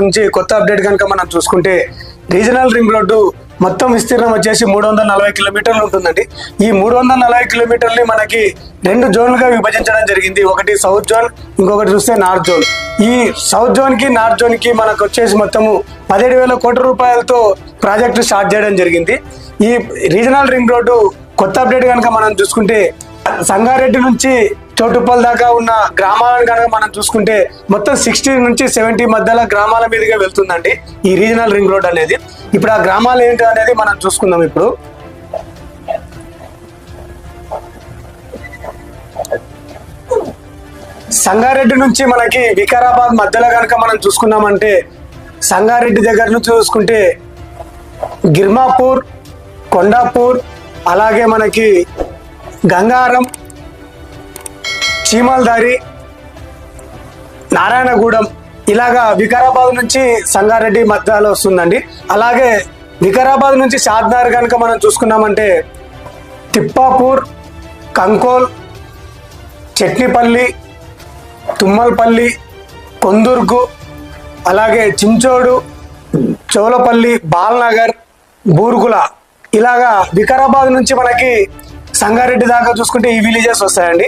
నుంచి కొత్త అప్డేట్ కనుక మనం చూసుకుంటే రీజనల్ రింగ్ రోడ్డు మొత్తం విస్తీర్ణం వచ్చేసి 340 కిలోమీటర్లు ఉంటుందండి. ఈ 340 కిలోమీటర్ని మనకి 2 జోన్లుగా విభజించడం జరిగింది. ఒకటి సౌత్ జోన్, ఇంకొకటి చూస్తే నార్త్ జోన్. ఈ సౌత్ జోన్ కి నార్త్ జోన్ కి మనకు వచ్చేసి మొత్తము 17,000 కోట్ల రూపాయలతో ప్రాజెక్టు స్టార్ట్ చేయడం జరిగింది. ఈ రీజనల్ రింగ్ రోడ్డు కొత్త అప్డేట్ కనుక మనం చూసుకుంటే సంగారెడ్డి నుంచి చోటుప్పల్ దాకా ఉన్న గ్రామాలను కనుక మనం చూసుకుంటే మొత్తం 60 నుంచి 70 మధ్యలో గ్రామాల మీదుగా వెళ్తుందండి ఈ రీజనల్ రింగ్ రోడ్ అనేది. ఇప్పుడు ఆ గ్రామాలు ఏంటి అనేది మనం చూసుకుందాం. ఇప్పుడు సంగారెడ్డి నుంచి మనకి వికారాబాద్ మధ్యలో కనుక మనం చూసుకున్నామంటే సంగారెడ్డి దగ్గర నుంచి చూసుకుంటే గిర్మాపూర్, కొండాపూర్, అలాగే మనకి గంగారం, చీమల్దారి, నారాయణగూడెం ఇలాగా వికారాబాద్ నుంచి సంగారెడ్డి మధ్యలో వస్తుందండి. అలాగే వికారాబాద్ నుంచి షాద్నగర్ కనుక మనం చూసుకున్నామంటే తిప్పాపూర్, కంకోల్, చట్నిపల్లి, తుమ్మల్పల్లి, కొందుర్గు, అలాగే చించోడు, చోలపల్లి, బాల్నగర్, బూర్గుల ఇలాగా వికారాబాద్ నుంచి మనకి సంగారెడ్డి దాకా చూసుకుంటే ఈ విలేజెస్ వస్తాయండి.